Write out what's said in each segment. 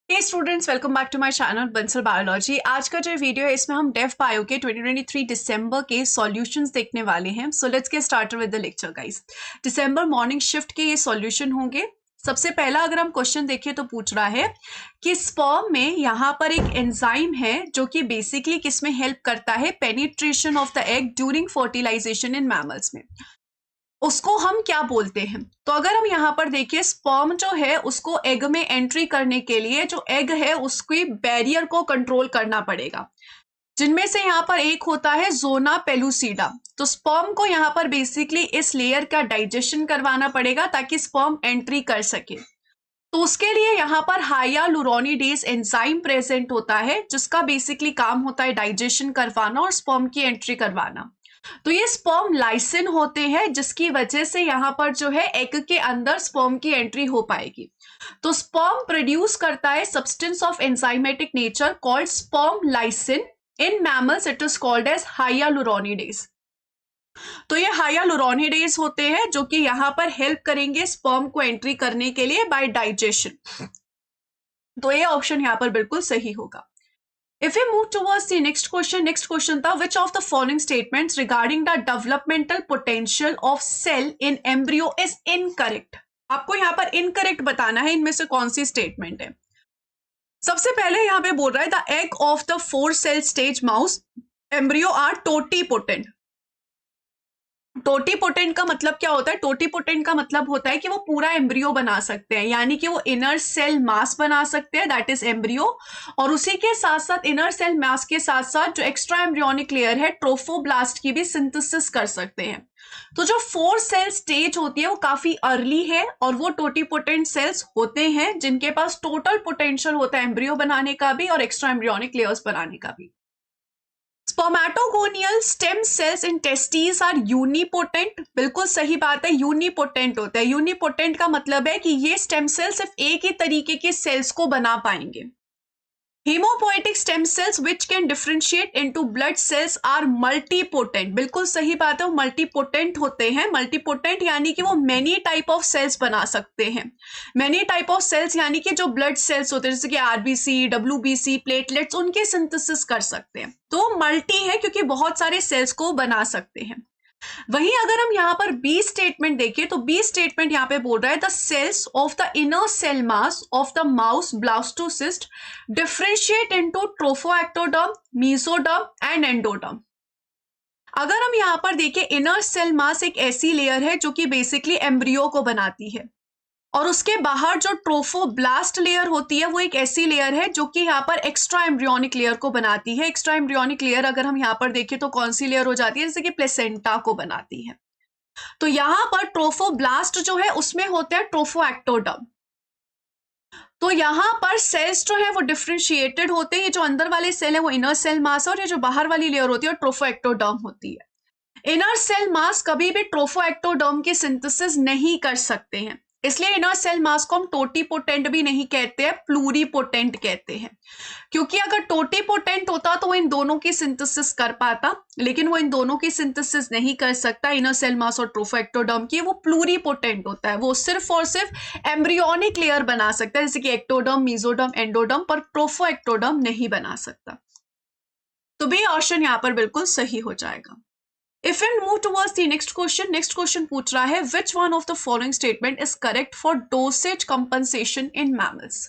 Hey students, welcome back to my channel Bansal Biology. आज का जो वीडियो है इसमें हम डेफ बायो के 2023 दिसंबर के सॉल्यूशंस देखने वाले हैं। So let's get started with the lecture guys. December morning shift के ये सॉल्यूशन होंगे। सबसे पहला अगर हम क्वेश्चन देखें तो पूछ रहा है कि स्पर्म में यहाँ पर एक एंजाइम है जो कि बेसिकली किसमें हेल्प करता है, penetration of the egg during fertilisation in mammals में। उसको हम क्या बोलते हैं? तो अगर हम यहाँ पर देखिए, स्पर्म जो है उसको एग में एंट्री करने के लिए जो एग है उसकी बैरियर को कंट्रोल करना पड़ेगा, जिनमें से यहाँ पर एक होता है जोना पेलुसिडा। तो स्पर्म को यहाँ पर बेसिकली इस लेयर का डाइजेशन करवाना पड़ेगा ताकि स्पर्म एंट्री कर सके। तो उसके लिए यहाँ पर हाइयालुरोनिडेज एंजाइम प्रेजेंट होता है, जिसका बेसिकली काम होता है डाइजेशन करवाना और स्पर्म की एंट्री करवाना। तो ये स्पर्म लाइसिन होते हैं, जिसकी वजह से यहाँ पर जो है एग के अंदर स्पर्म की एंट्री हो पाएगी। तो स्पर्म प्रोड्यूस करता है substance of enzymatic nature called sperm lysin. In mammals it is called as hyaluronidase. तो ये हाइयालुरोनिडेज होते हैं जो कि यहाँ पर हेल्प करेंगे स्पर्म को एंट्री करने के लिए बाय डाइजेशन। तो ये ऑप्शन यहाँ पर बिल्कुल सही होगा। If we move towards the next question था which of the following statements regarding the developmental potential of cell in embryo is incorrect? आपको यहाँ पर incorrect बताना है, इनमें से कौन सी स्टेटमेंट है। सबसे पहले यहाँ पे बोल रहा है the egg of the 4-cell stage mouse embryo are totipotent। Totipotent का मतलब क्या होता है? टोटीपोटेंट का मतलब होता है कि वो पूरा एम्ब्रियो बना सकते हैं, यानी कि वो इनर सेल मास बना सकते हैं, दैट इज एम्ब्रियो। और उसी के साथ साथ इनर सेल मास के साथ साथ जो एक्स्ट्रा एम्ब्रियोनिक लेयर है ट्रोफोब्लास्ट की भी सिंथेसिस कर सकते हैं। तो जो 4-सेल स्टेज होती है वो काफी अर्ली है और वो टोटीपोटेंट सेल्स होते हैं जिनके पास टोटल पोटेंशियल होता है एम्ब्रियो बनाने का भी और एक्स्ट्रा एम्ब्रियोनिक लेयर्स बनाने का भी। Spermatogonial stem cells in testis are unipotent. बिल्कुल सही बात है, यूनिपोटेंट होता है। यूनिपोटेंट का मतलब है कि ये स्टेम सेल सिर्फ एक ही तरीके के सेल्स को बना पाएंगे। Hemopoietic stem cells which can differentiate into blood cells are multipotent. बिल्कुल सही बात है, वो मल्टीपोटेंट होते हैं। मल्टीपोटेंट यानी कि वो मेनी टाइप ऑफ सेल्स बना सकते हैं। मेनी टाइप ऑफ सेल्स यानी कि जो ब्लड सेल्स होते हैं जैसे कि आरबीसी, डब्ल्यूबीसी, प्लेटलेट्स, उनके सिंथेसिस कर सकते हैं। तो मल्टी है क्योंकि बहुत सारे सेल्स को बना सकते हैं। वहीं अगर हम यहाँ पर बी स्टेटमेंट देखें तो बी स्टेटमेंट यहाँ पे बोल रहा है the cells of the inner cell mass of the mouse blastocyst differentiate into trophectoderm, mesoderm and endoderm. अगर हम यहाँ पर देखें, इनर सेल मास एक ऐसी लेयर है जो कि बेसिकली एम्ब्रियो को बनाती है और उसके बाहर जो ट्रोफोब्लास्ट लेयर होती है वो एक ऐसी लेयर है जो कि यहाँ पर एक्स्ट्रा एम्ब्रियोनिक लेयर को बनाती है। एक्स्ट्रा एम्ब्रियोनिक लेयर अगर हम यहाँ पर देखें तो कौन सी लेयर हो जाती है? जैसे कि प्लेसेंटा को बनाती है। तो यहाँ पर ट्रोफोब्लास्ट जो है उसमें होते हैं ट्रोफोएक्टोडर्म। तो यहाँ पर सेल्स जो है वो डिफ्रेंशिएटेड होते हैं। जो अंदर वाले सेल है वो इनर सेल मास और ये जो बाहर वाली लेयर होती है ट्रोफोएक्टोडर्म होती है। इनर सेल मास कभी भी ट्रोफोएक्टोडर्म की सिंथेसिस नहीं कर सकते हैं, इसलिए इनर सेल मास को हम टोटीपोटेंट भी नहीं कहते हैं, प्लूरीपोटेंट कहते हैं। क्योंकि अगर टोटीपोटेंट होता तो वो इन दोनों की सिंथेसिस कर पाता, लेकिन वो इन दोनों की सिंथेसिस नहीं कर सकता, इनर सेल मास और ट्रोफोएक्टोडर्म की। वो प्लूरीपोटेंट होता है, वो सिर्फ और सिर्फ एम्ब्रियोनिक लेयर बना सकता है जैसे कि एक्टोडर्म, मेसोडर्म, एंडोडर्म, पर ट्रोफोएक्टोडर्म नहीं बना सकता। तो बी ऑप्शन यहाँ पर बिल्कुल सही हो जाएगा। If we move towards the next question पूछ रहा है which one of the following statement is correct for dosage compensation in mammals?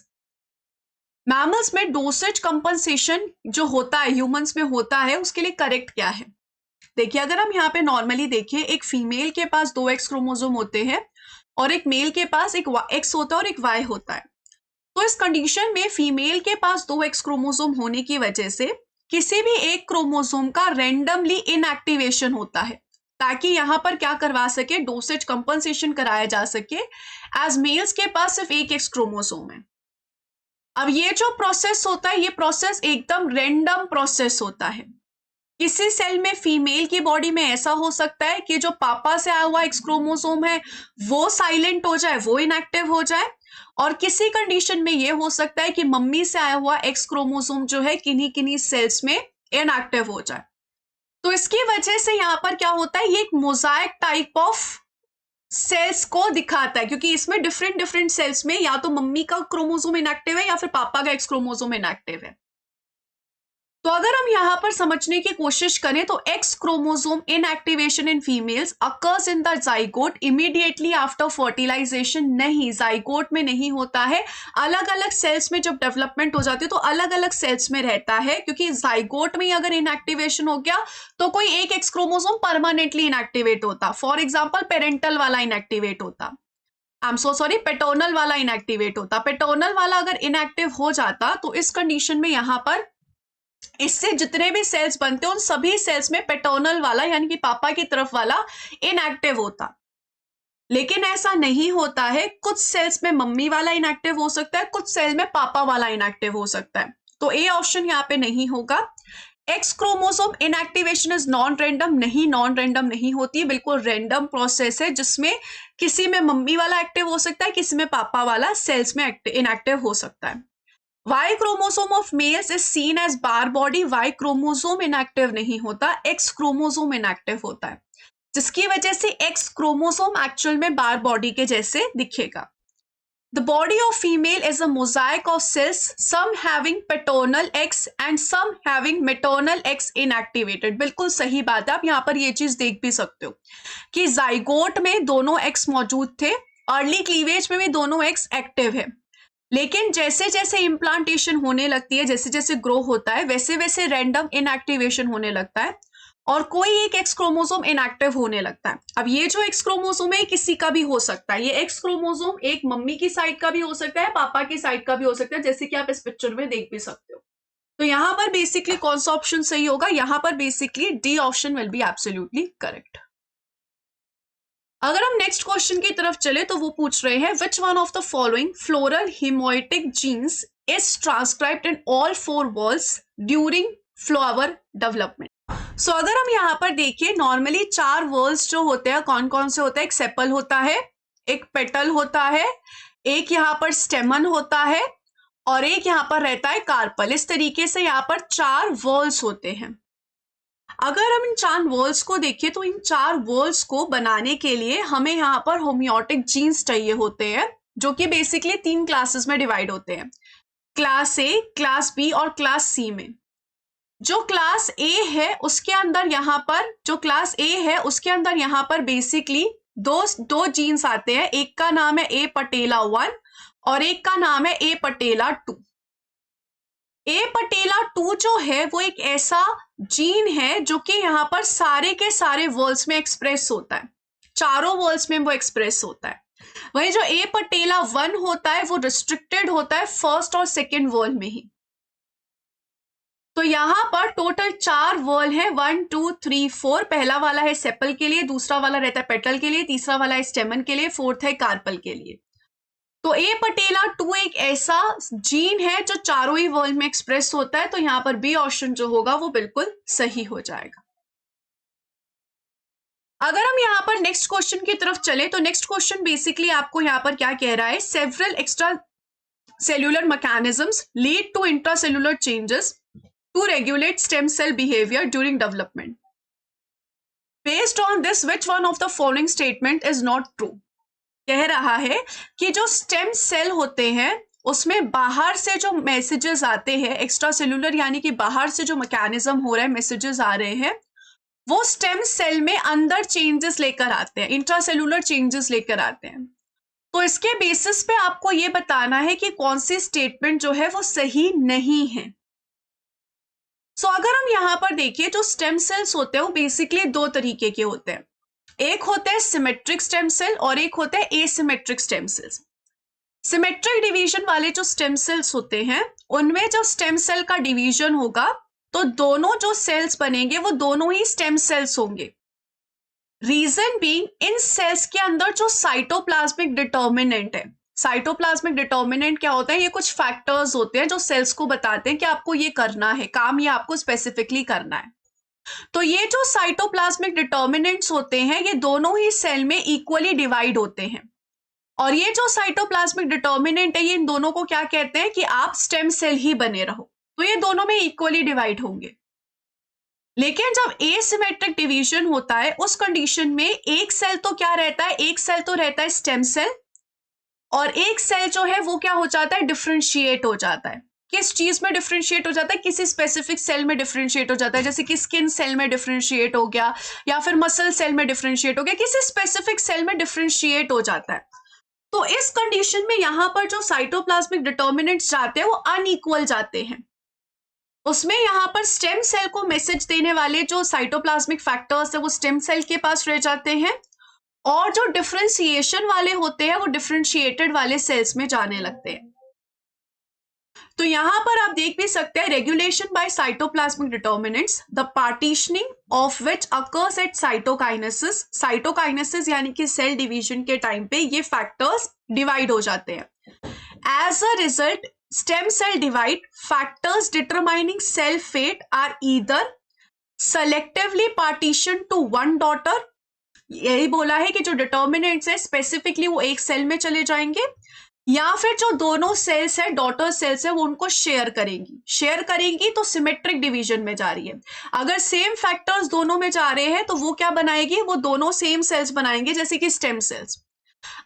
Mammals में डोसेज कंपनसेशन जो होता है ह्यूमंस में होता है, उसके लिए करेक्ट क्या है? देखिए, अगर हम यहाँ पे नॉर्मली देखिए, एक फीमेल के पास 2 एक्स क्रोमोसोम होते हैं और एक मेल के पास एक एक्स होता है और एक वाई होता है। तो इस कंडीशन में फीमेल के पास 2 एक्स क्रोमोसोम होने की वजह से किसी भी एक क्रोमोसोम का रैंडमली इनएक्टिवेशन होता है ताकि यहां पर क्या करवा सके, डोसेज कंपनसेशन कराया जा सके। एज मेल्स के पास सिर्फ एक एक्स क्रोमोसोम है। अब ये जो प्रोसेस होता है ये प्रोसेस एकदम रैंडम प्रोसेस होता है। किसी सेल में फीमेल की बॉडी में ऐसा हो सकता है कि जो पापा से आया हुआ एक्स क्रोमोसोम है वो साइलेंट हो जाए, वो इनएक्टिव हो जाए, और किसी कंडीशन में ये हो सकता है कि मम्मी से आया हुआ एक्स क्रोमोसोम जो है किन्हीं किन्हीं सेल्स में इनएक्टिव हो जाए। तो इसकी वजह से यहाँ पर क्या होता है, ये एक मोजाइक टाइप ऑफ सेल्स को दिखाता है, क्योंकि इसमें डिफरेंट डिफरेंट सेल्स में या तो मम्मी का क्रोमोसोम इनएक्टिव है या फिर पापा का एक्स क्रोमोसोम इनएक्टिव है। तो अगर हम यहां पर समझने की कोशिश करें तो X chromosome inactivation in females occurs in the zygote immediately after fertilisation. नहीं, जाइगोट में नहीं होता है, अलग अलग सेल्स में जब डेवलपमेंट हो जाती है तो अलग अलग सेल्स में रहता है, क्योंकि जाइगोट में अगर इनएक्टिवेशन हो गया तो कोई एक एक्स क्रोमोसोम परमानेंटली इनएक्टिवेट होता। फॉर एग्जाम्पल पेरेंटल वाला इनएक्टिवेट होता, I am so sorry, paternal वाला इनएक्टिवेट होता। पेटर्नल वाला अगर इनएक्टिव हो जाता तो इस कंडीशन में यहां पर इससे जितने भी सेल्स बनते हैं उन सभी सेल्स में पेटर्नल वाला यानी कि पापा की तरफ वाला इनएक्टिव होता। लेकिन ऐसा नहीं होता है, कुछ सेल्स में मम्मी वाला इनएक्टिव हो सकता है, कुछ सेल में पापा वाला इनएक्टिव हो सकता है। तो ए ऑप्शन यहाँ पे नहीं होगा। X chromosome inactivation is non random. नहीं, नॉन रैंडम नहीं होती, बिल्कुल रैंडम प्रोसेस है जिसमें किसी में मम्मी वाला एक्टिव हो सकता है, किसी में पापा वाला सेल्स में इनएक्टिव हो सकता है। Y chromosome of males is seen as Barr body. Y chromosome inactive नहीं होता, X क्रोमोसोम इनएक्टिव होता है, जिसकी वजह से X क्रोमोसोम एक्चुअल में बार बॉडी के जैसे दिखेगा। The body of female is a mosaic of cells, some having paternal X and some having maternal X inactivated। बिल्कुल सही बात है, आप यहाँ पर ये चीज देख भी सकते हो कि जाइगोट में दोनों X मौजूद थे, अर्ली क्लीवेज में भी दोनों X एक्टिव है, लेकिन जैसे जैसे इम्प्लांटेशन होने लगती है, जैसे जैसे ग्रो होता है, वैसे वैसे रैंडम इनएक्टिवेशन होने लगता है और कोई एक एक्स क्रोमोसोम इनएक्टिव होने लगता है। अब ये जो एक्स क्रोमोसोम है किसी का भी हो सकता है, ये एक्स क्रोमोसोम एक मम्मी की साइड का भी हो सकता है, पापा की साइड का भी हो सकता है, जैसे कि आप इस पिक्चर में देख भी सकते हो। तो यहाँ पर बेसिकली कौन सा ऑप्शन सही होगा? यहाँ पर basically D option will be absolutely correct. अगर हम नेक्स्ट क्वेश्चन की तरफ चले तो वो पूछ रहे हैं which one of the following floral homeotic genes is transcribed in all 4 whorls during flower development. So अगर हम यहाँ पर देखिए, नॉर्मली 4 वर्ल्स जो होते हैं कौन कौन से होते हैं? एक सेपल होता है, एक पेटल होता है, एक यहाँ पर स्टेमन होता है और एक यहाँ पर रहता है कार्पल। इस तरीके से यहाँ पर 4 वर्ल्स होते हैं। अगर हम इन 4 वर्ल्स को देखें तो इन 4 वर्ल्स को बनाने के लिए हमें यहाँ पर होम्योटिक जीन्स चाहिए होते हैं, जो कि बेसिकली 3 क्लासेस में डिवाइड होते हैं, क्लास ए, क्लास बी और क्लास सी में। जो क्लास ए है उसके अंदर यहाँ पर जो क्लास ए है उसके अंदर यहाँ पर बेसिकली दो जीन्स आते हैं, एक का नाम है ए पटेला 1 और एक का नाम है ए पटेला 2। ए पटेला 2 जो है वो एक ऐसा जीन है जो कि यहाँ पर सारे के सारे वर्ल्स में एक्सप्रेस होता है, चारों वर्ल्स में वो एक्सप्रेस होता है। वही जो ए पटेला 1 होता है वो रिस्ट्रिक्टेड होता है फर्स्ट और सेकेंड वर्ल्ड में ही। तो यहाँ पर टोटल 4 वर्ल है, 1 2 3 4। पहला वाला है सेपल के लिए, दूसरा वाला रहता है पेटल के लिए, तीसरा वाला है स्टेमन के लिए, फोर्थ है कार्पल के लिए। तो ए पटेला 2 एक ऐसा जीन है जो चारों ही वर्ल्ड में एक्सप्रेस होता है, तो यहाँ पर बी ऑप्शन जो होगा वो बिल्कुल सही हो जाएगा। अगर हम यहाँ पर नेक्स्ट क्वेश्चन की तरफ चले तो नेक्स्ट क्वेश्चन बेसिकली आपको यहाँ पर क्या कह रहा है? Several extracellular mechanisms lead to intracellular changes to regulate stem cell behaviour during development. Based on this which one of the following statement is not true. कह रहा है कि जो स्टेम सेल होते हैं उसमें बाहर से जो मैसेजेस आते हैं, एक्स्ट्रा सेल्यूलर यानी कि बाहर से जो मैकेनिज्म हो रहा है, मैसेजेस आ रहे हैं, वो स्टेम सेल में अंदर चेंजेस लेकर आते हैं, इंट्रासेल्यूलर चेंजेस लेकर आते हैं। तो इसके बेसिस पे आपको ये बताना है कि कौन सी स्टेटमेंट जो है वो सही नहीं है। सो अगर हम यहाँ पर देखिए, जो स्टेम सेल्स होते हैं वो बेसिकली 2 तरीके के होते हैं, एक होता है सिमेट्रिक स्टेम सेल और एक होता है asymmetric stem cells. Symmetric division वाले जो स्टेम सेल्स होते हैं उनमें जो स्टेम सेल का डिवीजन होगा तो दोनों जो सेल्स बनेंगे वो दोनों ही स्टेम सेल्स होंगे। रीजन बीइंग इन सेल्स के अंदर जो साइटोप्लाज्मिक डिटर्मिनेंट है, साइटोप्लाज्मिक डिटर्मिनेंट क्या होता है? ये कुछ फैक्टर्स होते हैं जो सेल्स को बताते हैं कि आपको ये करना है, काम ये आपको स्पेसिफिकली करना है। तो ये जो साइटोप्लाज्मिक डिटर्मिनेंट्स होते हैं ये दोनों ही सेल में इक्वली डिवाइड होते हैं, और ये जो साइटोप्लाज्मिक डिटर्मिनेंट है ये इन दोनों को क्या कहते हैं कि आप स्टेम सेल ही बने रहो, तो ये दोनों में इक्वली डिवाइड होंगे। लेकिन जब एसिमेट्रिक डिवीजन होता है उस कंडीशन में एक सेल तो क्या रहता है, एक सेल तो रहता है स्टेम सेल, और एक सेल जो है वो क्या हो जाता है, डिफरेंशिएट हो जाता है। किस चीज में डिफरेंशिएट हो जाता है, किसी स्पेसिफिक सेल में डिफरेंशिएट हो जाता है, जैसे कि स्किन सेल में डिफरेंशिएट हो गया, या फिर मसल सेल में डिफरेंशिएट हो गया, किसी स्पेसिफिक सेल में डिफरेंशिएट हो जाता है। तो इस कंडीशन में यहां पर जो साइटोप्लाज्मिक डिटर्मिनेंट्स जाते हैं वो अनइक्वल जाते हैं। उसमें यहां पर स्टेम सेल को मैसेज देने वाले जो साइटोप्लाज्मिक फैक्टर्स है वो स्टेम सेल के पास रह जाते हैं, और जो डिफरेंशिएशन वाले होते हैं वो डिफरेंशिएटेड वाले सेल्स में जाने लगते हैं। तो यहां पर आप देख भी सकते हैं, regulation bye cytoplasmic determinants, the partitioning of which occurs at cytokinesis. Cytokinesis यानी कि सेल डिवीजन के टाइम पे ये फैक्टर्स डिवाइड हो जाते हैं। As a result stem cell divide, factors determining cell fate are either selectively partition to one daughter, यही बोला है कि जो डिटर्मिनेंट्स है स्पेसिफिकली वो एक सेल में चले जाएंगे, या फिर जो दोनों सेल्स है डॉटर सेल्स है वो उनको शेयर करेंगी तो सिमेट्रिक डिवीजन में जा रही है। अगर सेम फैक्टर्स दोनों में जा रहे हैं तो वो क्या बनाएगी, वो दोनों सेम सेल्स बनाएंगे, जैसे कि स्टेम सेल्स।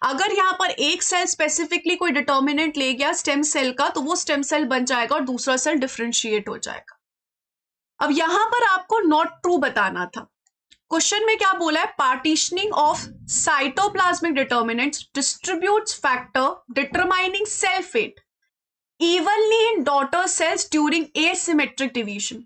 अगर यहाँ पर एक सेल स्पेसिफिकली कोई डिटर्मिनेंट ले गया स्टेम सेल का, तो वो स्टेम सेल बन जाएगा और दूसरा सेल डिफरेंशिएट हो जाएगा। अब यहां पर आपको नॉट ट्रू बताना था। क्वेश्चन में क्या बोला है, partitioning of cytoplasmic determinants distributes factor determining cell fate evenly in daughter cells during asymmetric division.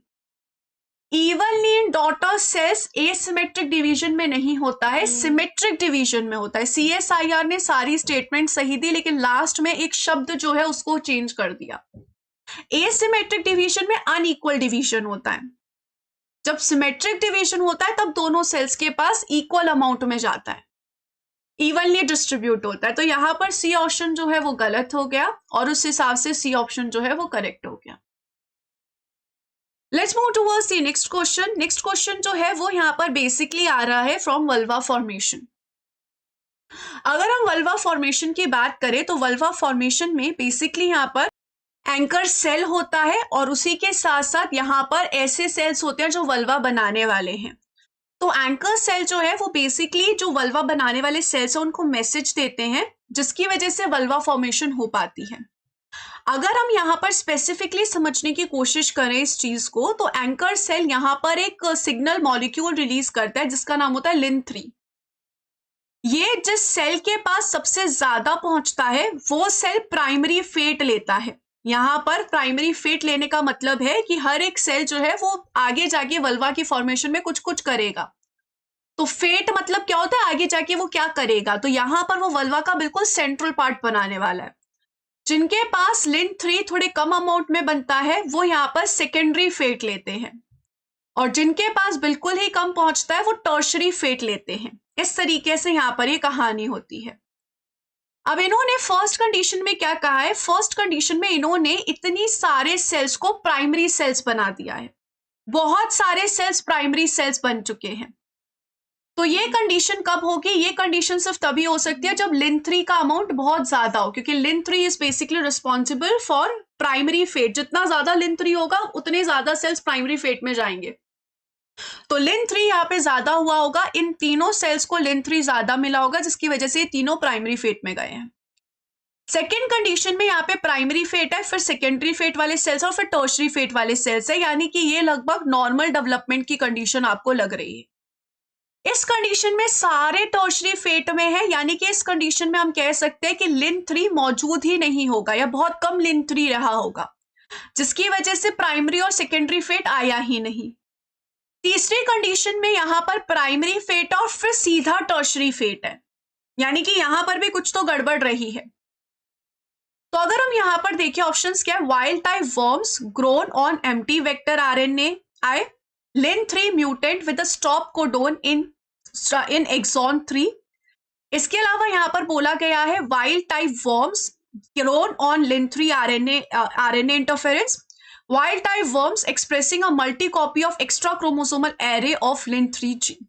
Evenly in daughter cells asymmetric division में नहीं होता है, सिमेट्रिक डिवीजन में होता है। CSIR ने सारी स्टेटमेंट सही दी, लेकिन लास्ट में एक शब्द जो है उसको चेंज कर दिया। एसिमेट्रिक डिवीजन में अनइक्वल डिवीजन होता है, जब सिमेट्रिक डिवीजन होता है तब दोनों सेल्स के पास इक्वल अमाउंट में जाता है, इवनली डिस्ट्रीब्यूट होता है। तो यहां पर सी ऑप्शन जो है वो गलत हो गया, और उस हिसाब से सी ऑप्शन जो है वो करेक्ट हो गया। Let's move towards the next question. Next question जो है वो यहाँ पर बेसिकली आ रहा है फ्रॉम वल्वा फॉर्मेशन। अगर हम वल्वा फॉर्मेशन की बात करें तो वल्वा फॉर्मेशन में बेसिकली यहाँ पर एंकर सेल होता है, और उसी के साथ साथ यहाँ पर ऐसे सेल्स होते हैं जो वल्वा बनाने वाले हैं। तो एंकर सेल जो है वो बेसिकली जो वल्वा बनाने वाले सेल्स हैं उनको मैसेज देते हैं, जिसकी वजह से वल्वा फॉर्मेशन हो पाती है। अगर हम यहाँ पर स्पेसिफिकली समझने की कोशिश करें इस चीज को, तो एंकर सेल यहाँ पर एक सिग्नल मॉलिक्यूल रिलीज करता है जिसका नाम होता है लिन3। ये जिस सेल के पास सबसे ज्यादा पहुंचता है वो सेल प्राइमरी फेट लेता है। यहाँ पर प्राइमरी फेट लेने का मतलब है कि हर एक सेल जो है वो आगे जाके वल्वा की फॉर्मेशन में कुछ कुछ करेगा। तो फेट मतलब क्या होता है, आगे जाके वो क्या करेगा। तो यहाँ पर वो वल्वा का बिल्कुल सेंट्रल पार्ट बनाने वाला है। जिनके पास लिन3 थोड़े कम अमाउंट में बनता है वो यहाँ पर सेकेंडरी फेट लेते हैं, और जिनके पास बिल्कुल ही कम पहुंचता है वो टर्शरी फेट लेते हैं। इस तरीके से यहाँ पर ये कहानी होती है। अब इन्होंने फर्स्ट कंडीशन में क्या कहा है, फर्स्ट कंडीशन में इन्होंने इतनी सारे सेल्स को प्राइमरी सेल्स बना दिया है, बहुत सारे सेल्स प्राइमरी सेल्स बन चुके हैं। तो ये कंडीशन कब होगी, ये कंडीशन सिर्फ तभी हो सकती है जब लिन3 का अमाउंट बहुत ज्यादा हो, क्योंकि लिन3 is basically responsible for primary fate. जितना ज्यादा लिन3 होगा उतने ज्यादा सेल्स प्राइमरी फेट में जाएंगे। तो लिन3 यहाँ पे ज्यादा हुआ होगा, इन तीनों सेल्स को लिन3 ज्यादा मिला होगा, जिसकी वजह से ये तीनों प्राइमरी फेट में गए हैं। सेकेंड कंडीशन में यहाँ पे प्राइमरी फेट है, फिर सेकेंडरी फेट वाले सेल्स और फिर टर्शरी फेट वाले सेल्स है, यानी कि ये लगभग नॉर्मल डेवलपमेंट की कंडीशन आपको लग रही है। इस कंडीशन में सारे टर्शरी फेट में है, यानी कि इस कंडीशन में हम कह सकते हैं कि लिन3 मौजूद ही नहीं होगा या बहुत कम लिन3 रहा होगा, जिसकी वजह से प्राइमरी और सेकेंडरी फेट आया ही नहीं। तीसरी कंडीशन में यहां पर प्राइमरी फेट और फिर सीधा टर्शरी फेट है, यानी कि यहां पर भी कुछ तो गड़बड़ रही है। तो अगर हम यहां पर देखिए ऑप्शंस क्या है, wild type worms grown on empty vector RNA i, लिन3 mutant with stop codon in exon 3। इसके अलावा यहां पर बोला गया है wild type worms grown on लिन3 RNA interference, wild type worms expressing a multi copy of extra chromosomal array of lin3 gene।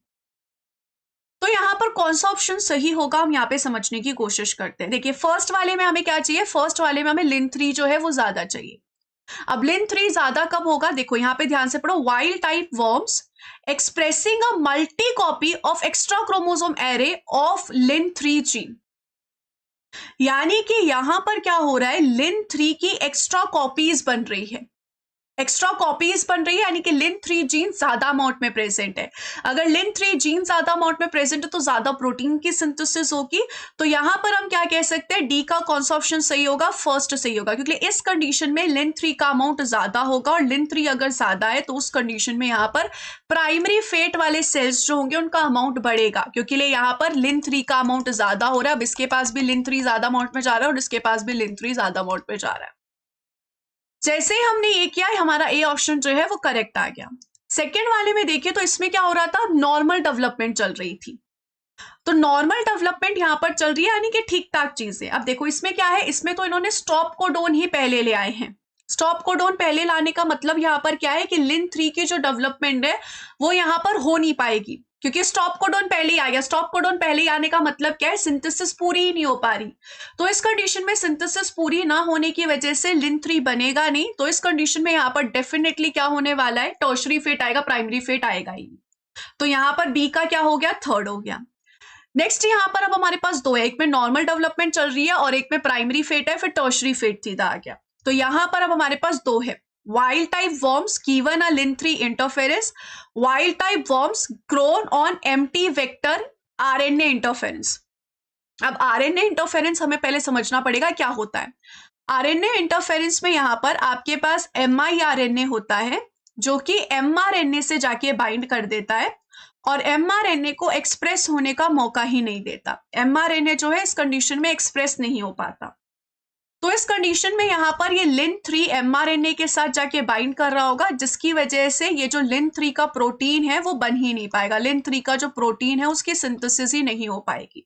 तो यहां पर कौन सा ऑप्शन सही होगा हम यहाँ पे समझने की कोशिश करते हैं। देखिए फर्स्ट वाले में हमें क्या चाहिए, फर्स्ट वाले में हमें लिन3 जो है वो ज्यादा चाहिए। अब लिन3 ज्यादा कब होगा, देखो यहां पे ध्यान से पढ़ो, wild type worms expressing a multi copy of extra chromosome array of लिन3 जीन। यानी कि यहां पर क्या हो रहा है, लिन3 की एक्स्ट्रा कॉपीज बन रही है, एक्स्ट्रा कॉपीज बन रही है, यानी कि लिन3 जीन ज्यादा अमाउंट में प्रेजेंट है। अगर लिन3 जीन ज्यादा अमाउंट में प्रेजेंट है तो ज्यादा प्रोटीन की सिंथेसिस होगी। तो यहां पर हम क्या कह सकते हैं, डी का कौन सा ऑप्शन सही होगा, फर्स्ट सही होगा, क्योंकि इस कंडीशन में लिन3 का अमाउंट ज्यादा होगा, और लिन3 अगर ज्यादा है तो उस कंडीशन में यहाँ पर प्राइमरी फेट वाले सेल्स जो होंगे उनका अमाउंट बढ़ेगा, क्योंकि यहाँ पर लिन3 का अमाउंट ज्यादा हो रहा है। अब इसके पास भी लिन3 ज्यादा अमाउंट में जा रहा है और इसके पास भी लिन3 ज्यादा अमाउंट में जा रहा है। जैसे ही हमने ये किया, हमारा ए ऑप्शन जो है वो करेक्ट आ गया। सेकेंड वाले में देखिए तो इसमें क्या हो रहा था, नॉर्मल डेवलपमेंट चल रही थी। तो नॉर्मल डेवलपमेंट यहां पर चल रही है, यानी कि ठीक ठाक चीजें। अब देखो इसमें क्या है, इसमें तो इन्होंने स्टॉप कोडोन ही पहले ले आए हैं। स्टॉप कोडोन पहले लाने का मतलब यहाँ पर क्या है कि लिन3 की जो डेवलपमेंट है वो यहाँ पर हो नहीं पाएगी, क्योंकि स्टॉप कोडोन पहले ही आ गया। स्टॉप कोडोन पहले ही आने का मतलब क्या है, सिंथेसिस पूरी ही नहीं हो पा रही। तो इस कंडीशन में सिंथेसिस पूरी ना होने की वजह से लिन3 बनेगा नहीं। तो इस कंडीशन में यहाँ पर डेफिनेटली क्या होने वाला है, टर्शरी फेट आएगा, प्राइमरी फेट आएगा ही। तो यहाँ पर बी का क्या हो गया, थर्ड हो गया। नेक्स्ट यहाँ पर अब हमारे पास दो है, एक में नॉर्मल डेवलपमेंट चल रही है और एक में प्राइमरी फेट है, फिर टर्शरी फेट सीधा आ गया। तो यहाँ पर अब हमारे पास दो है, wild type worms given a lin3 interference, wild type worms grown on empty vector RNA interference। अब RNA interference हमें पहले समझना पड़ेगा क्या होता है। RNA interference में यहाँ पर आपके पास miRNA होता है जो कि mRNA से जाके बाइंड कर देता है और mRNA को एक्सप्रेस होने का मौका ही नहीं देता। mRNA जो है इस कंडीशन में एक्सप्रेस नहीं हो पाता। तो इस कंडीशन में यहाँ पर ये लिन3 mRNA के साथ जाके बाइंड कर रहा होगा, जिसकी वजह से ये जो लिन3 का प्रोटीन है वो बन ही नहीं पाएगा। लिन3 का जो प्रोटीन है उसकी सिंथेसिस ही नहीं हो पाएगी।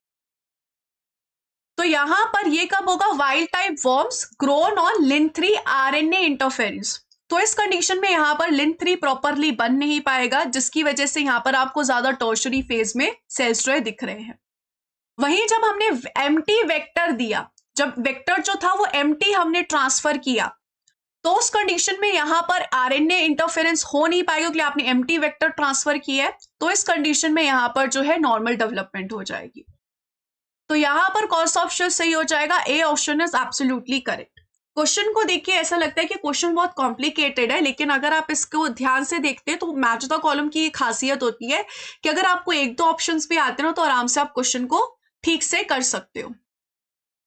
तो यहाँ पर ये कब होगा, wild type worms grown on लिन3 RNA इंटरफेरेंस। तो इस कंडीशन में यहाँ पर लिन3 प्रॉपरली बन नहीं पाएगा, जिसकी वजह से यहाँ पर आपको ज्यादा टर्शरी फेज में सेल्स जो है दिख रहे हैं। वहीं जब हमने एम्प्टी वेक्टर दिया, जब वेक्टर जो था वो एम्प्टी हमने ट्रांसफर किया, तो उस कंडीशन में यहां पर आरएनए इंटरफेरेंस हो नहीं पाएगा, क्योंकि आपने एम्प्टी वेक्टर ट्रांसफर किया है। तो इस कंडीशन में यहां पर जो है नॉर्मल डेवलपमेंट हो जाएगी। तो यहां पर कौन सा ऑप्शन सही हो जाएगा, A option is absolutely correct. Question को देखिए ऐसा लगता है कि क्वेश्चन बहुत कॉम्प्लिकेटेड है, लेकिन अगर आप इसको ध्यान से देखते हैं तो मैच द कॉलम की खासियत होती है कि अगर आपको एक दो ऑप्शंस भी आते हैं ना तो आराम से आप क्वेश्चन को ठीक से कर सकते हो।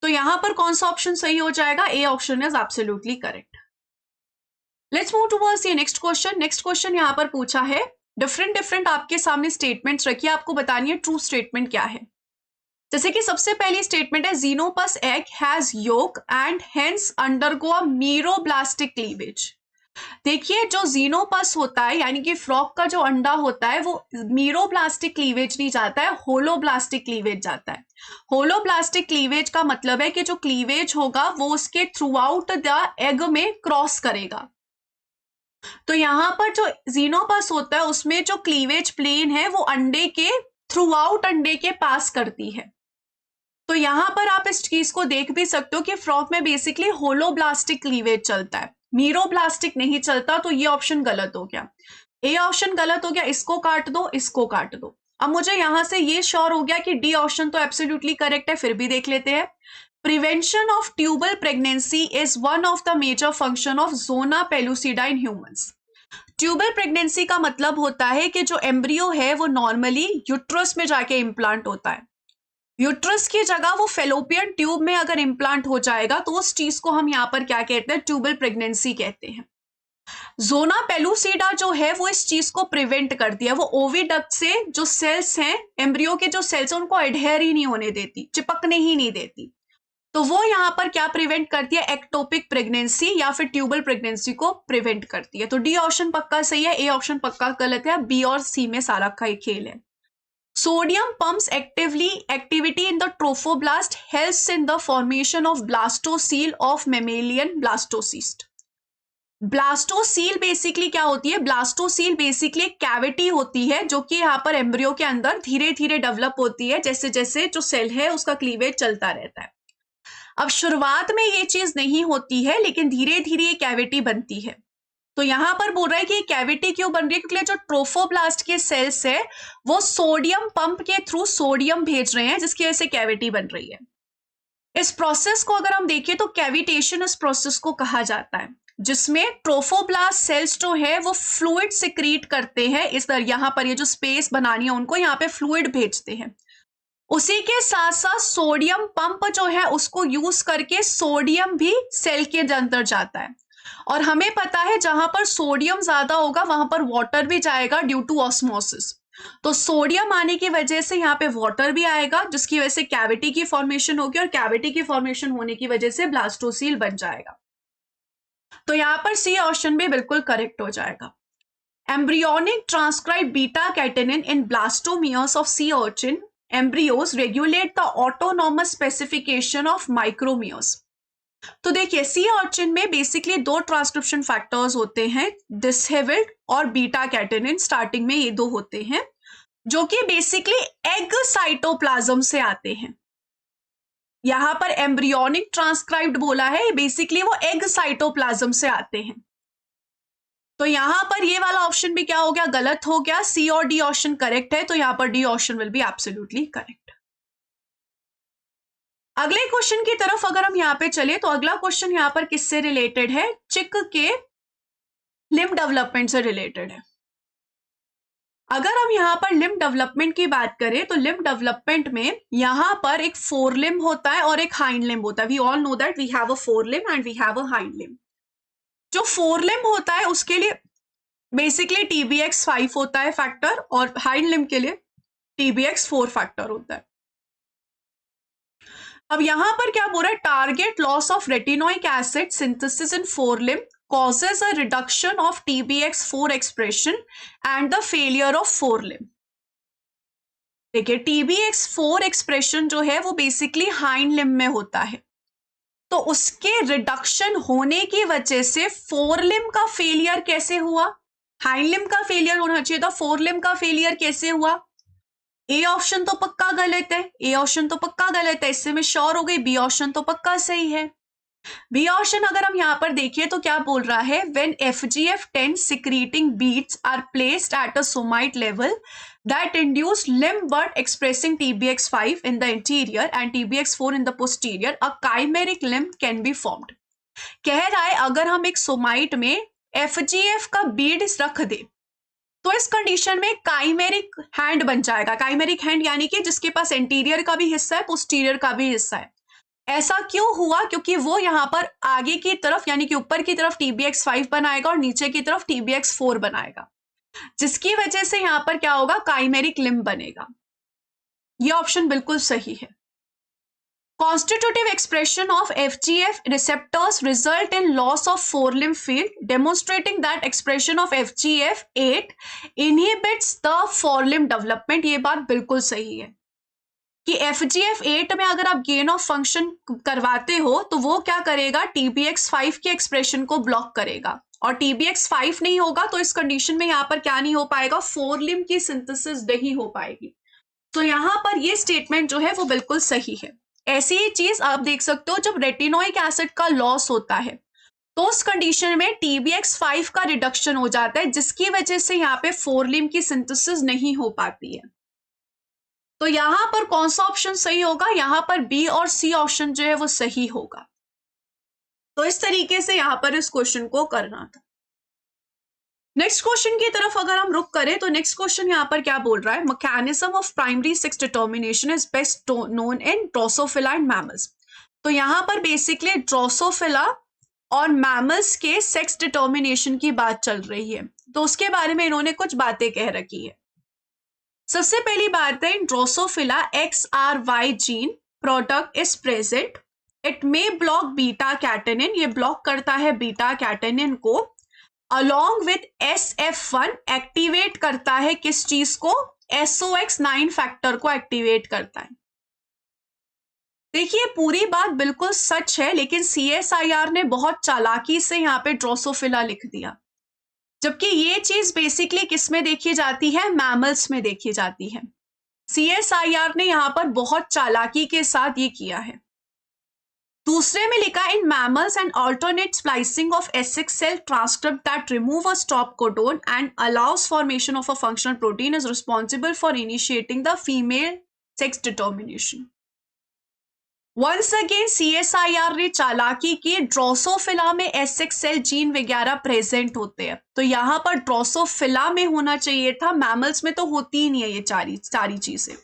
तो यहां पर कौन सा ऑप्शन सही हो जाएगा, A option is absolutely correct. Let's move towards ये नेक्स्ट क्वेश्चन। नेक्स्ट क्वेश्चन यहां पर पूछा है, डिफरेंट आपके सामने स्टेटमेंट्स रखिए, आपको बतानी है ट्रू स्टेटमेंट क्या है। जैसे कि सबसे पहली स्टेटमेंट है, Xenopus egg has yolk and hence undergo a meroblastic cleavage. देखिए जो ज़ीनोपस होता है यानी कि फ्रॉग का जो अंडा होता है वो मीरोब्लास्टिक क्लीवेज नहीं जाता है, होलोब्लास्टिक क्लीवेज जाता है। होलोब्लास्टिक क्लीवेज का मतलब है कि जो क्लीवेज होगा वो उसके थ्रू आउट द एग में क्रॉस करेगा। तो यहां पर जो ज़ीनोपस होता है उसमें जो क्लीवेज प्लेन है वो अंडे के थ्रू आउट अंडे के पास करती है। तो यहां पर आप इस चीज को देख भी सकते हो कि फ्रॉग में बेसिकली होलोब्लास्टिक क्लीवेज चलता है, मीरोब्लास्टिक नहीं चलता। तो ये ऑप्शन गलत हो गया, ए ऑप्शन गलत हो गया। इसको काट दो, इसको काट दो। अब मुझे यहां से ये श्योर हो गया कि डी ऑप्शन तो एब्सोल्युटली करेक्ट है, फिर भी देख लेते हैं। Prevention of tubal pregnancy is one of the major function of zona pellucida in humans. Tubal pregnancy का मतलब होता है कि जो एम्ब्रियो है वो नॉर्मली यूट्रस में जाके इम्प्लांट होता है। यूट्रस की जगह वो फेलोपियन ट्यूब में अगर इम्प्लांट हो जाएगा तो उस चीज को हम यहाँ पर क्या कहते हैं, ट्यूबल प्रेगनेंसी कहते हैं। जोना पेलुसिडा जो है वो इस चीज को प्रिवेंट करती है, वो ओविडक्ट से जो सेल्स हैं, एम्ब्रियो के जो सेल्स हैं उनको एडहेयर ही नहीं होने देती, चिपकने ही नहीं देती। तो वो यहाँ पर क्या प्रिवेंट करती है, एक्टोपिक प्रेगनेंसी या फिर ट्यूबल प्रेगनेंसी को प्रिवेंट करती है। तो डी ऑप्शन पक्का सही है, ए ऑप्शन पक्का गलत है, बी और सी में सारा का ही खेल है। Sodium pumps activity in the trophoblast helps in the formation of blastocele of mammalian blastocyst। Blastocoel basically क्या होती है, ब्लास्टोसील बेसिकली एक कैविटी होती है जो कि यहाँ पर एम्ब्रियो के अंदर धीरे धीरे डेवलप होती है, जैसे जैसे जो सेल है उसका क्लीवेज चलता रहता है। अब शुरुआत में ये चीज नहीं होती है, लेकिन धीरे धीरे ये कैविटी बनती है। तो यहां पर बोल रहा है कि ये कैविटी क्यों बन रही है, क्योंकि जो ट्रोफोब्लास्ट के सेल्स है वो सोडियम पंप के थ्रू सोडियम भेज रहे हैं, जिसकी वजह से कैविटी बन रही है। इस प्रोसेस को अगर हम देखें तो कैविटेशन इस प्रोसेस को कहा जाता है, जिसमें ट्रोफोब्लास्ट सेल्स जो है वो फ्लूइड सिक्रीट करते हैं। इस तरह यहाँ पर ये जो स्पेस बनानी है उनको यहाँ पे फ्लूइड भेजते हैं। उसी के साथ साथ सोडियम पंप जो है उसको यूज करके सोडियम भी सेल के अंदर जाता है, और हमें पता है जहां पर सोडियम ज्यादा होगा वहां पर वाटर भी जाएगा ड्यू टू ऑस्मोसिस। तो सोडियम आने की वजह से यहाँ पे वाटर भी आएगा, जिसकी वजह से कैविटी की फॉर्मेशन होगी, और कैविटी की फॉर्मेशन होने की वजह से ब्लास्टोसील बन जाएगा। तो यहाँ पर सी ऑप्शन भी बिल्कुल करेक्ट हो जाएगा। Embryonic transcribe beta catenin in blastomeres of sea urchin embryos regulate the autonomous specification of micromeres। तो देखिए सी ऑर्चिन में बेसिकली दो ट्रांसक्रिप्शन फैक्टर्स होते हैं, डिसहेविल्ड और बीटा कैटेनिन। स्टार्टिंग में ये दो होते हैं जो कि बेसिकली एग साइटोप्लाज्म से आते हैं। यहां पर एम्ब्रियोनिक ट्रांसक्राइब्ड बोला है, बेसिकली वो एग साइटोप्लाज्म से आते हैं। तो यहां पर ये वाला ऑप्शन भी क्या हो गया, गलत हो गया। सी और डी ऑप्शन करेक्ट है, तो यहां पर D option will be absolutely correct. अगले क्वेश्चन की तरफ अगर हम यहाँ पे चले तो अगला क्वेश्चन यहाँ पर किससे रिलेटेड है, चिक के लिम्ब डेवलपमेंट से रिलेटेड है। अगर हम यहाँ पर लिम्ब डेवलपमेंट की बात करें तो लिम्ब डेवलपमेंट में यहाँ पर एक फोर लिम्ब होता है और एक हाइंड लिम्ब होता है। We all know that we have a fore limb and we have a hind limb. जो फोर लिम्ब होता है उसके लिए बेसिकली TBX5 होता है फैक्टर, और हाइंड लिम्ब के लिए TBX4 फैक्टर होता है। अब यहां पर क्या बोल रहा है, target loss of retinoic acid synthesis in four limb causes a reduction of TBX4 expression and the failure of four limb। देखिए TBX4 एक्सप्रेशन जो है वो बेसिकली हाइंड लिम्ब में होता है, तो उसके रिडक्शन होने की वजह से फोर लिम्ब का फेलियर कैसे हुआ, हाइंड लिम्ब का फेलियर होना चाहिए था, फोर लिम्ब का फेलियर कैसे हुआ। ए ऑप्शन तो पक्का गलत है, ए ऑप्शन तो पक्का गलत है, इससे मैं श्योर हो गई। बी ऑप्शन तो पक्का सही है। बी ऑप्शन अगर हम यहाँ पर देखिए तो क्या बोल रहा है, when FGF10 secreting beads are placed at a somite level that induce limb bud expressing TBX5 in the anterior and TBX4 in the posterior, a chimeric limb can be formed। कह रहा है अगर हम एक सोमाइट में FGF का beads रख दे तो इस कंडीशन में काइमेरिक हैंड बन जाएगा। काइमेरिक हैंड यानी कि जिसके पास एंटीरियर का भी हिस्सा है, पोस्टीरियर का भी हिस्सा है। ऐसा क्यों हुआ, क्योंकि वो यहाँ पर आगे की तरफ यानी कि ऊपर की तरफ TBX5 बनाएगा और नीचे की तरफ TBX4 बनाएगा, जिसकी वजह से यहाँ पर क्या होगा, काइमेरिक लिम्ब बनेगा। ये ऑप्शन बिल्कुल सही है। Constitutive expression of FGF receptors result in loss of forelimb field, demonstrating that expression of FGF8 inhibits the forelimb development। ये बात बिल्कुल सही है कि FGF8 में अगर आप गेन ऑफ फंक्शन करवाते हो तो वो क्या करेगा, TBX5 के एक्सप्रेशन को ब्लॉक करेगा, और TBX5 नहीं होगा तो इस कंडीशन में यहाँ पर क्या नहीं हो पाएगा, फोरलिम्ब की सिंथेसिस नहीं हो पाएगी। तो यहाँ पर ये स्टेटमेंट जो है वो बिल्कुल सही है। ऐसी ही चीज आप देख सकते हो, जब रेटिनोइक एसिड का लॉस होता है तो उस कंडीशन में TBX5 का रिडक्शन हो जाता है, जिसकी वजह से यहाँ पे फोरलिम्ब की सिंथेसिस नहीं हो पाती है। तो यहां पर कौन सा ऑप्शन सही होगा, यहां पर बी और सी ऑप्शन जो है वो सही होगा। तो इस तरीके से यहां पर इस क्वेश्चन को करना था। नेक्स्ट क्वेश्चन की तरफ अगर हम रुक करें तो नेक्स्ट क्वेश्चन यहाँ पर क्या बोल रहा है, mechanism of primary sex determination is best known in Drosophila and mammals. तो यहाँ पर बेसिकली ड्रोसोफिला और मैमल्स के सेक्स डिटर्मिनेशन की बात चल रही है, तो उसके बारे में इन्होंने कुछ बातें कह रखी है। सबसे पहली बात है, इन Drosophila XRY gene product is present, it may block beta catenin, ये ब्लॉक करता है बीटा कैटेनिन को, अलॉन्ग विथ SF1 एक्टिवेट करता है किस चीज को, SOX9 फैक्टर को एक्टिवेट करता है। देखिए पूरी बात बिल्कुल सच है, लेकिन CSIR ने बहुत चालाकी से यहाँ पे ड्रोसोफिला लिख दिया, जबकि ये चीज बेसिकली किस में देखी जाती है, मैमल्स में देखी जाती है। CSIR ने यहाँ पर बहुत चालाकी के साथ ये किया है। दूसरे में लिखा in mammals and alternate splicing of S6 cell transcript that remove a stop codon and allows formation of a functional protein is responsible for initiating the female sex determination. Once again CSIR ने चालाकी की, Drosophila में S6 cell gene वगैरह present होते हैं, तो यहाँ पर ड्रोसोफिला में होना चाहिए था, मैमल्स में तो होती ही नहीं है ये सारी चीजें।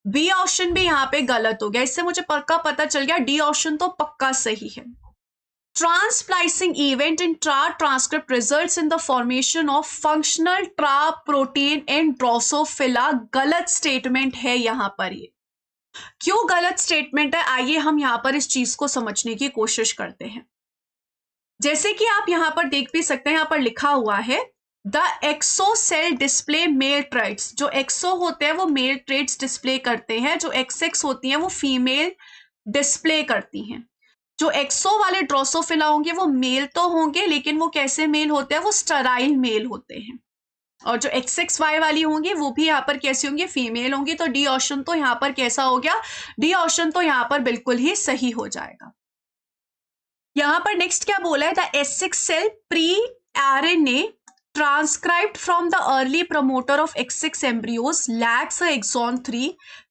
बी ऑप्शन भी यहाँ पे गलत हो गया, इससे मुझे पक्का पता चल गया डी ऑप्शन तो पक्का सही है। Transsplicing event in tra transcript results in the formation of functional tra protein in Drosophila, गलत स्टेटमेंट है यहाँ पर। ये क्यों गलत स्टेटमेंट है, आइए हम यहाँ पर इस चीज को समझने की कोशिश करते हैं। जैसे कि आप यहाँ पर देख भी सकते हैं, यहाँ पर लिखा हुआ है the XO cell display male traits. जो एक्सो होते हैं वो मेल ट्रेट्स डिस्प्ले करते हैं, जो XX होती हैं वो फीमेल डिस्प्ले करती हैं। जो एक्सो वाले ड्रोसोफिला होंगे वो मेल तो होंगे, लेकिन वो कैसे मेल होते हैं, वो स्टेराइल मेल होते हैं। और जो XXY वाली होंगी वो भी यहाँ पर कैसी होंगी, फीमेल होंगी। तो डी ऑप्शन तो यहाँ पर कैसा हो गया, डी ऑप्शन तो यहाँ पर बिल्कुल ही सही हो जाएगा। यहाँ पर नेक्स्ट क्या बोला है, the S6 cell pre RNA transcribed from the early promoter of XX embryos lacks a exon 3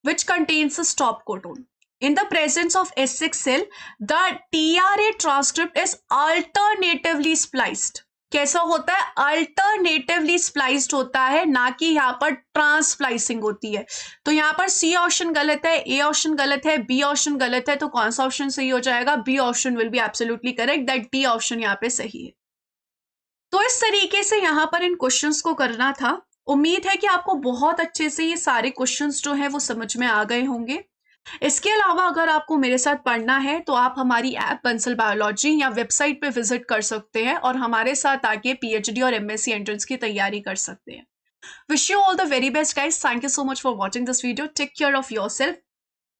which contains a stop codon. In the presence of S6 cell, the TRA transcript is alternatively spliced. कैसा होता है, alternatively स्प्लाइस्ड होता है, ना कि यहाँ पर ट्रांसप्लाइसिंग होती है। तो यहाँ पर सी ऑप्शन गलत है, ए ऑप्शन गलत है, बी ऑप्शन गलत है, तो कौन सा ऑप्शन सही हो जाएगा, B option will be absolutely correct, that D option यहाँ पे सही है। तो इस तरीके से यहाँ पर इन क्वेश्चंस को करना था। उम्मीद है कि आपको बहुत अच्छे से ये सारे क्वेश्चंस जो है वो समझ में आ गए होंगे। इसके अलावा अगर आपको मेरे साथ पढ़ना है तो आप हमारी ऐप बंसल बायोलॉजी या वेबसाइट पे विजिट कर सकते हैं और हमारे साथ आके PhD और MSc एंट्रेंस की तैयारी कर सकते हैं। Wish you all the very best guys, thank you so much for watching this video, take care of yourself.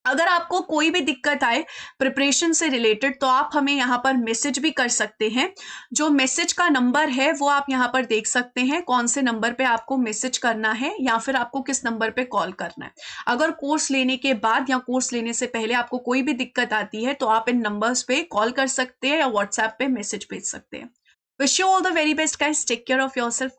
अगर आपको कोई भी दिक्कत आए प्रिपरेशन से रिलेटेड तो आप हमें यहाँ पर मैसेज भी कर सकते हैं। जो मैसेज का नंबर है वो आप यहाँ पर देख सकते हैं, कौन से नंबर पे आपको मैसेज करना है या फिर आपको किस नंबर पे कॉल करना है। अगर कोर्स लेने के बाद या कोर्स लेने से पहले आपको कोई भी दिक्कत आती है तो आप इन नंबर्स पे कॉल कर सकते हैं या व्हाट्सएप पे मैसेज भेज सकते हैं। Wish you all the very best guys, take care of yourself.